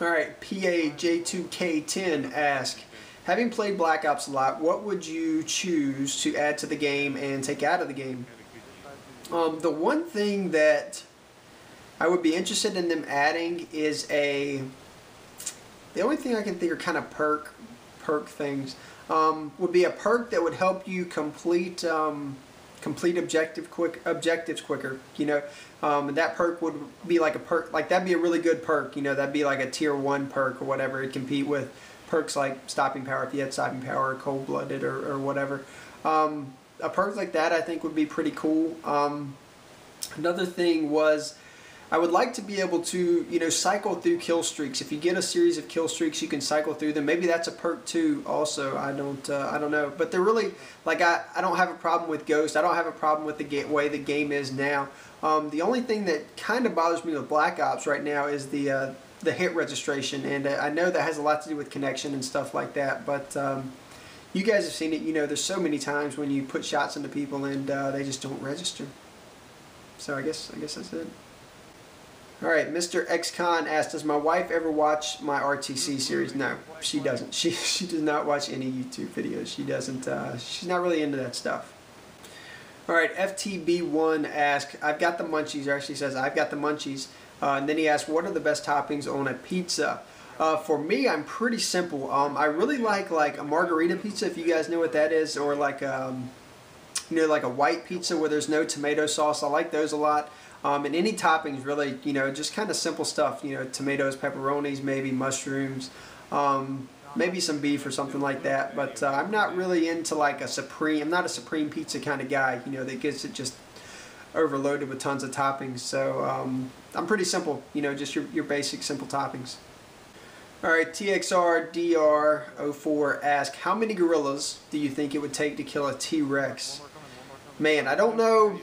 Alright, PAJ2K10 asks, having played Black Ops a lot, what would you choose to add to the game and take out of the game? The one thing that I would be interested in them adding is the only thing I can think are kind of perk things, would be a perk that would help you complete objectives quicker, you know. And that perk would be like a perk, like that'd be a really good perk, you know, that'd be like a tier 1 perk or whatever. It'd compete with perks like stopping power, if you had stopping power, or cold-blooded, or whatever. A perk like that I think would be pretty cool. Another thing was, I would like to be able to, you know, cycle through kill streaks. If you get a series of kill streaks, you can cycle through them. Maybe that's a perk too. Also, I don't know. But they're really, like, I don't have a problem with Ghost. I don't have a problem with the way the game is now. The only thing that kind of bothers me with Black Ops right now is the hit registration, and I know that has a lot to do with connection and stuff like that. But you guys have seen it. You know, there's so many times when you put shots into people and they just don't register. So I guess that's it. Alright, Mr. XCon asked, does my wife ever watch my RTC series? No, she doesn't. She does not watch any YouTube videos. She doesn't, she's not really into that stuff. Alright, FTB1 asks, I've got the munchies, or actually says, I've got the munchies. And then he asked, what are the best toppings on a pizza? For me, I'm pretty simple. I really like a margarita pizza, if you guys know what that is, or like, you know, like a white pizza where there's no tomato sauce. I like those a lot. And any toppings, really, you know, just kind of simple stuff, you know, tomatoes, pepperonis, maybe mushrooms, maybe some beef or something like that. But I'm not really into like I'm not a supreme pizza kind of guy, you know, that gets it just overloaded with tons of toppings. So I'm pretty simple, you know, just your basic simple toppings. Alright, TXRDR04 asks, how many gorillas do you think it would take to kill a T-Rex? Man, I don't know.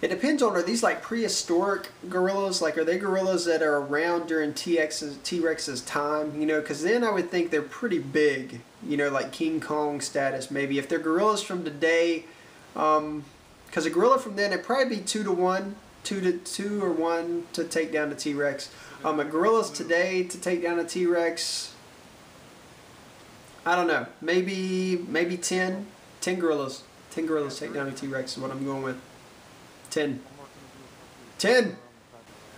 It depends on, are these like prehistoric gorillas? Like, are they gorillas that are around during T-Rex's time? You know, because then I would think they're pretty big, you know, like King Kong status maybe. If they're gorillas from today, because a gorilla from then, it'd probably be 2 to 1, 2 or 1 to take down the T-Rex. A gorillas today to take down a T-Rex, I don't know, maybe 10 gorillas. 10 gorillas take down a T-Rex is what I'm going with. 10.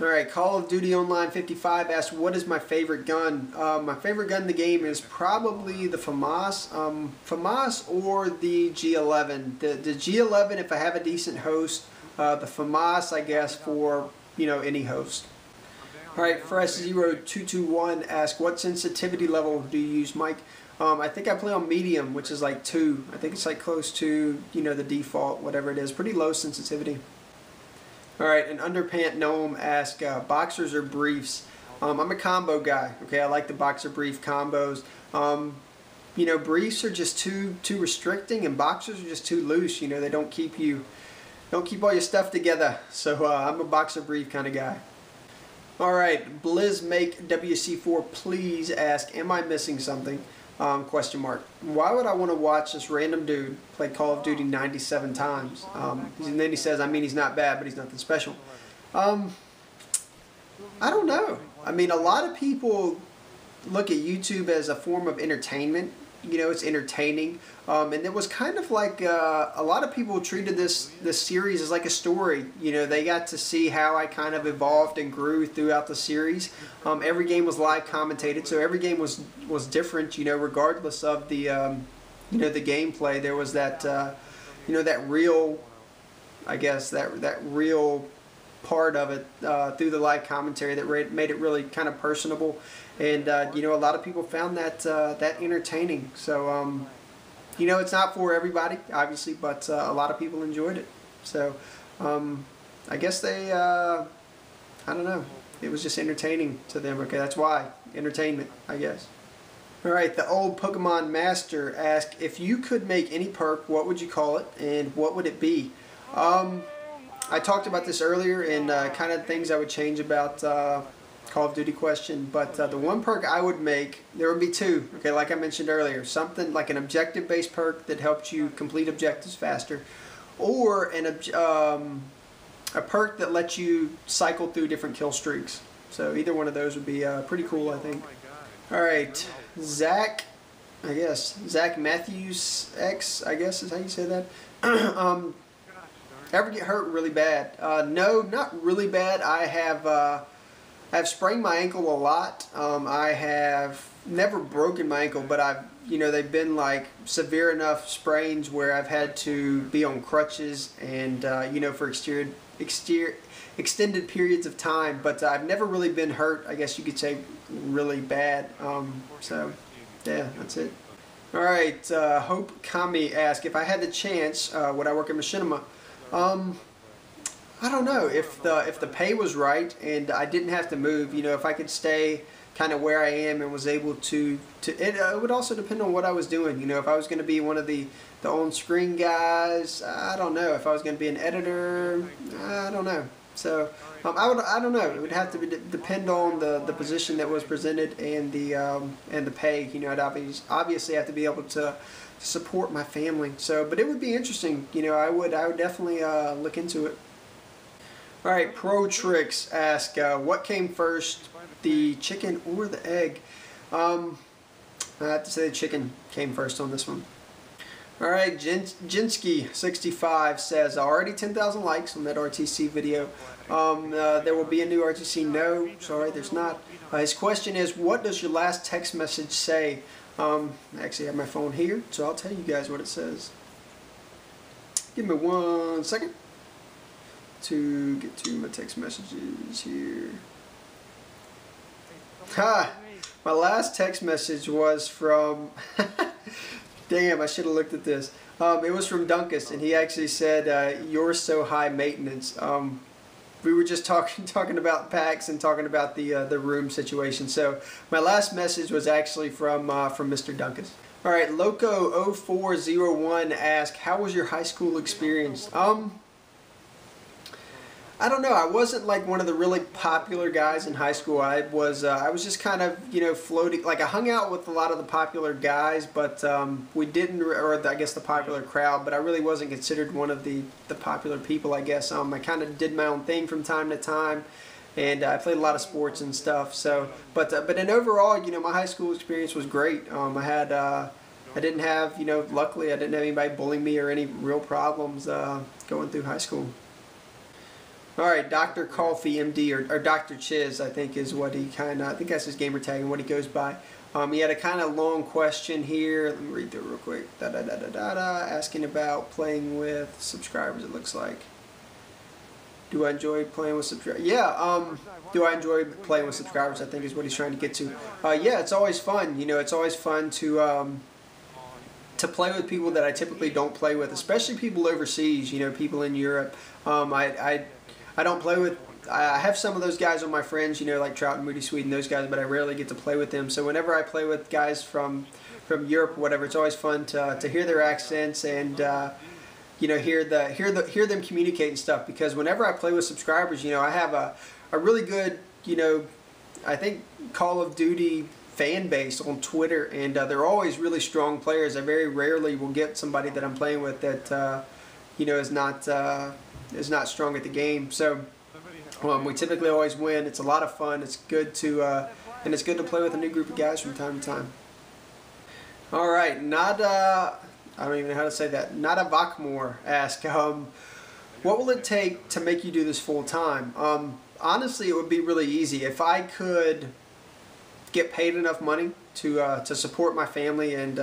Alright, Call of Duty Online 55 asks, what is my favorite gun? My favorite gun in the game is probably the FAMAS. FAMAS or the G11. The G11 if I have a decent host. The FAMAS, I guess, for, you know, any host. Alright, Fresh0221 asks, what sensitivity level do you use, Mike? I think I play on medium, which is like 2. I think it's like close to, you know, the default, whatever it is. Pretty low sensitivity. Alright, an Underpant Gnome asks, boxers or briefs? I'm a combo guy, okay? I like the boxer brief combos. You know, briefs are just too restricting, and boxers are just too loose. You know, they don't keep all your stuff together. So I'm a boxer brief kind of guy. Alright, Blizzmake WC4 please ask, am I missing something? Question mark. Why would I want to watch this random dude play Call of Duty 97 times? And then he says, I mean, he's not bad, but he's nothing special. I don't know. I mean, a lot of people look at YouTube as a form of entertainment. You know, it's entertaining. And it was kind of like a lot of people treated this series as like a story. You know, they got to see how I kind of evolved and grew throughout the series. Every game was live commentated, so every game was different. You know, regardless of the you know, the gameplay, there was that you know, that real, I guess that real part of it through the live commentary that made it really kind of personable. And you know, a lot of people found that that entertaining. So you know, it's not for everybody, obviously, but a lot of people enjoyed it. So I guess they, I don't know, it was just entertaining to them. Okay, that's why, entertainment, I guess. Alright, the old Pokemon Master asked, if you could make any perk, what would you call it, and what would it be? I talked about this earlier, and kind of things I would change about Call of Duty question, but the one perk I would make, there would be 2, okay, like I mentioned earlier, something like an objective-based perk that helps you complete objectives faster, or a perk that lets you cycle through different kill streaks. So either one of those would be pretty cool, I think. All right, Zach, I guess Zach Matthews X, I guess is how you say that. Ever get hurt really bad? No, not really bad. I've sprained my ankle a lot. I have never broken my ankle, but they've been like severe enough sprains where I've had to be on crutches and, for extended periods of time. But I've never really been hurt, I guess you could say, really bad. So, yeah, that's it. All right, Hope Kami asked, if I had the chance, would I work at Machinima? I don't know, if the pay was right and I didn't have to move, if I could stay kind of where I am and was able to it would also depend on what I was doing. If I was going to be one of the on-screen guys, I don't know. If I was going to be an editor, I don't know. So I don't know. It would have to depend on the position that was presented and the pay. I'd obviously have to be able to support my family. So, but it would be interesting. I would definitely look into it. All right, Pro Tricks ask, what came first, the chicken or the egg? I have to say the chicken came first on this one. All right, Jinsky65 says, already 10,000 likes on that RTC video. There will be a new RTC. No, sorry, there's not. His question is, what does your last text message say? I actually have my phone here, so I'll tell you guys what it says. Give me 1 second to get to my text messages here. My last text message was from damn, I should have looked at this. It was from Dunkus, and he actually said, you're so high maintenance. We were just talking about packs and talking about the room situation. So my last message was actually from Mr. Dunkus. All right, Loco0401 asked, how was your high school experience? I don't know. I wasn't like one of the really popular guys in high school. I was just kind of, floating. Like I hung out with a lot of the popular guys, but we didn't, or I guess the popular crowd. But I really wasn't considered one of the popular people, I guess. I kind of did my own thing from time to time, and I played a lot of sports and stuff. So, but in overall, my high school experience was great. I didn't have, luckily I didn't have anybody bullying me or any real problems going through high school. All right, Dr. Coffee MD, or Dr. Chiz, I think is what he I think that's his gamer tag and what he goes by. He had a kind of long question here. Let me read through it real quick. Asking about playing with subscribers, it looks like. Do I enjoy playing with subscribers? Yeah, do I enjoy playing with subscribers, I think is what he's trying to get to. Yeah, it's always fun. It's always fun to play with people that I typically don't play with, especially people overseas, people in Europe. I don't play with, I have some of those guys on my friends, like Trout and Moody Sweden, those guys, but I rarely get to play with them. So whenever I play with guys from Europe or whatever, it's always fun to hear their accents and hear them communicate and stuff. Because whenever I play with subscribers, I have a really good, I think Call of Duty fan base on Twitter, and they're always really strong players. I very rarely will get somebody that I'm playing with that is not strong at the game. So we typically always win. It's a lot of fun. It's good to and it's good to play with a new group of guys from time to time. All right, Nada, I don't even know how to say that. Nada Vakmore asked, what will it take to make you do this full time? Honestly, it would be really easy if I could get paid enough money to support my family and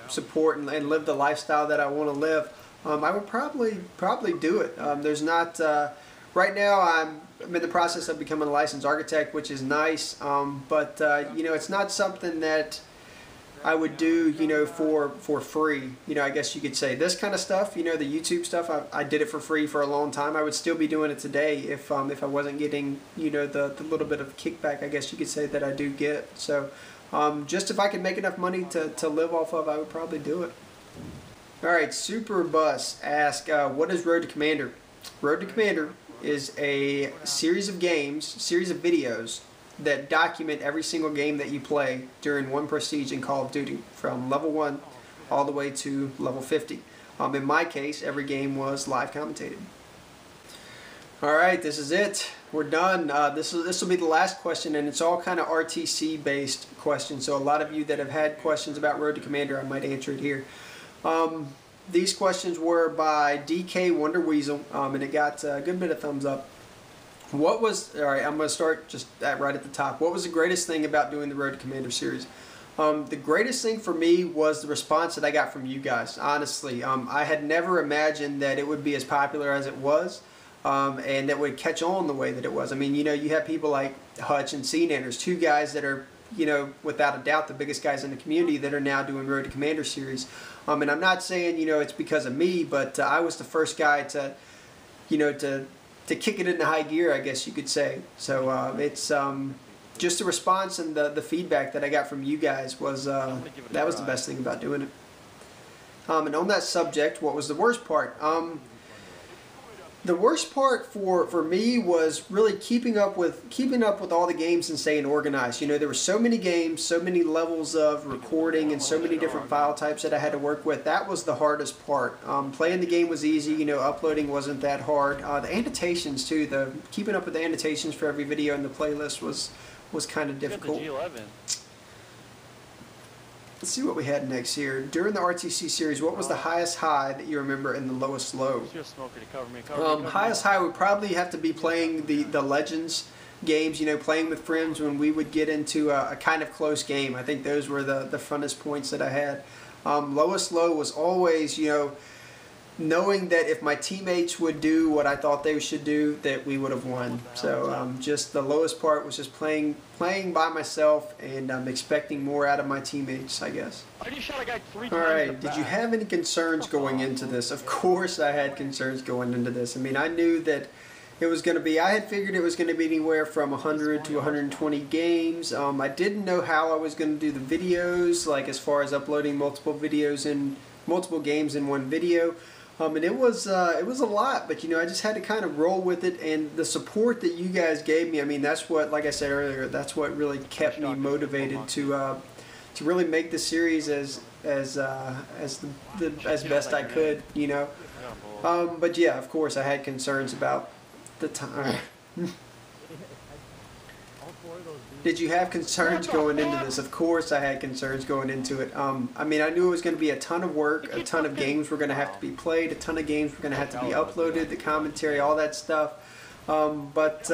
support and live the lifestyle that I want to live. I would probably do it. There's not right now. I'm in the process of becoming a licensed architect, which is nice. But it's not something that I would do, for free. I guess you could say this kind of stuff. The YouTube stuff. I did it for free for a long time. I would still be doing it today if I wasn't getting, the little bit of kickback, I guess you could say, that I do get. So, just if I could make enough money to live off of, I would probably do it. All right, Super Bus asked, what is Road to Commander? Road to Commander is a series of videos that document every single game that you play during one prestige in Call of Duty, from level 1 all the way to level 50. In my case, every game was live commentated. All right, this is it. we're done. This will be the last question, and it's all kind of RTC based questions. So a lot of you that have had questions about Road to Commander, I might answer it here. These questions were by DK Wonder Weasel, and it got a good bit of thumbs up. All right, I'm going to start just right at the top. What was the greatest thing about doing the Road to Commander series? The greatest thing for me was the response that I got from you guys, honestly. I had never imagined that it would be as popular as it was, and that would catch on the way that it was. I mean, you know, you have people like Hutch and CNanners, two guys that are, you know, without a doubt the biggest guys in the community that are now doing Road to Commander series. And I'm not saying, you know, it's because of me, but I was the first guy to, you know, to kick it into high gear, I guess you could say. So it's just the response and the feedback that I got from you guys was that was the best thing about doing it. And on that subject, what was the worst part? The worst part for me was really keeping up with all the games and staying organized. You know, there were so many games, so many levels of recording, and so many different file types that I had to work with. That was the hardest part. Playing the game was easy. You know, uploading wasn't that hard. The annotations too. Keeping up with the annotations for every video in the playlist was kind of difficult. Let's see what we had next here. During the RTC series, what was the highest high that you remember and the lowest low? Highest high would probably have to be playing the Legends games, you know, playing with friends when we would get into a kind of close game. I think those were the funnest points that I had. Lowest low was always, you know, knowing that if my teammates would do what I thought they should do, that we would have won. So just the lowest part was just playing by myself and expecting more out of my teammates, I guess. Alright, did you have any concerns going into this? Of course I had concerns going into this. I mean, I knew that it was going to be, I had figured it was going to be anywhere from 100 to 120 games. I didn't know how I was going to do the videos, like as far as uploading multiple videos in multiple games in one video. And it was a lot, but you know, I just had to kind of roll with it, and the support that you guys gave me, I mean, that's what, like I said earlier, that's what really kept me motivated to really make the series as best I could, you know. But yeah, of course, I had concerns about the time. Did you have concerns going into this? Of course I had concerns going into it. I mean, I knew it was going to be a ton of work, a ton of games were going to have to be played, a ton of games were going to have to be uploaded, the commentary, all that stuff. But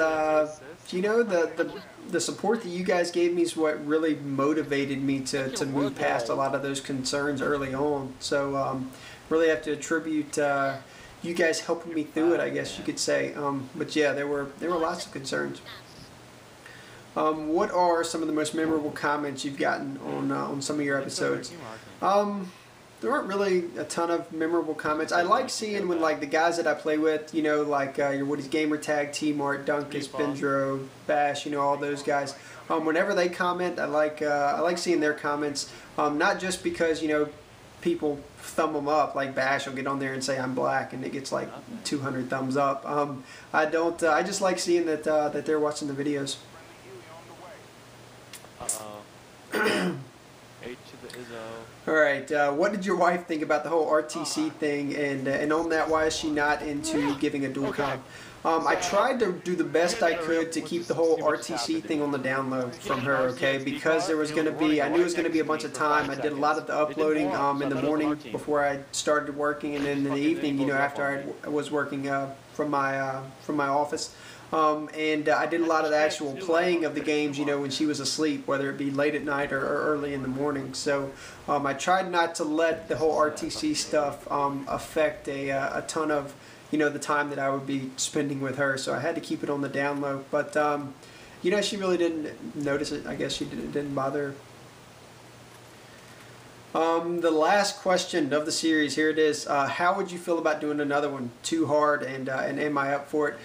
you know, the support that you guys gave me is what really motivated me to move past a lot of those concerns early on. So really have to attribute you guys helping me through it, I guess you could say. But yeah, there were lots of concerns. What are some of the most memorable comments you've gotten on some of your episodes? There aren't really a ton of memorable comments. I like seeing when, like, the guys that I play with, you know, like your Woody's Gamer Tag, T-Mart, Dunkus, Bendro, Bash, you know, all those guys. Whenever they comment, I like seeing their comments. Not just because, you know, people thumb them up, like Bash will get on there and say I'm black and it gets like 200 thumbs up. I just like seeing that that they're watching the videos. Alright, what did your wife think about the whole RTC thing, and on that, why is she not into giving a dual com? I tried to do the best I could to keep the whole RTC thing on the down low from her, okay, because there was going to be, I knew it was going to be a bunch of time. I did a lot of the uploading in the morning before I started working, and then in the evening, you know, after I was working from my office. And I did a lot of the actual playing of the games, you know, when she was asleep, whether it be late at night or early in the morning. So I tried not to let the whole RTC stuff affect a ton of, you know, the time that I would be spending with her. So I had to keep it on the down low. But, you know, she really didn't notice it. I guess it didn't bother her. The last question of the series, here it is. How would you feel about doing another one? Too hard, and am I up for it?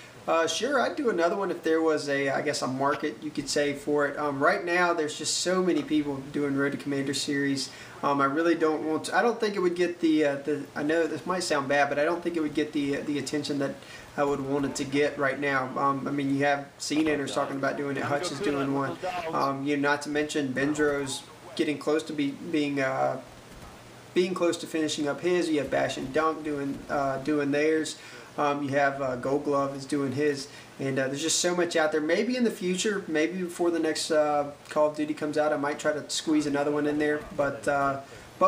Sure, I'd do another one if there was I guess a market, you could say, for it. Right now, there's just so many people doing Road to Commander series. I really don't want to. I don't think it would get I know this might sound bad, but I don't think it would get the attention that I would want it to get right now. I mean, you have CNanners talking about doing it. Hutch is doing one. You know, not to mention Bendro's getting close to being close to finishing up his. You have Bash and Dunk doing theirs. You have Gold Glove is doing his, and there's just so much out there. Maybe in the future, maybe before the next Call of Duty comes out, I might try to squeeze another one in there. But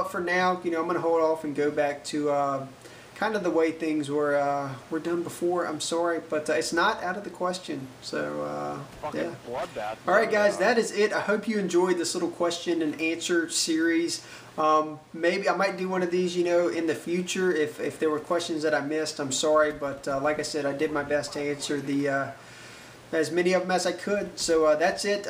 for now, I'm going to hold off and go back to kind of the way things were done before. I'm sorry, but it's not out of the question. So yeah. All right, guys, that is it. I hope you enjoyed this little question and answer series. Maybe I might do one of these, in the future if there were questions that I missed. I'm sorry, but like I said, I did my best to answer as many of them as I could. So that's it.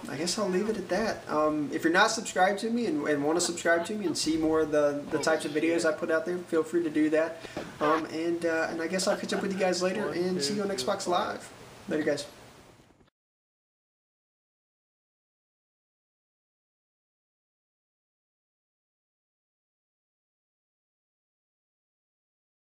I guess I'll leave it at that. If you're not subscribed to me and want to subscribe to me and see more of the types of videos I put out there, feel free to do that. And I guess I'll catch up with you guys later and see you on Xbox Live. Later, guys.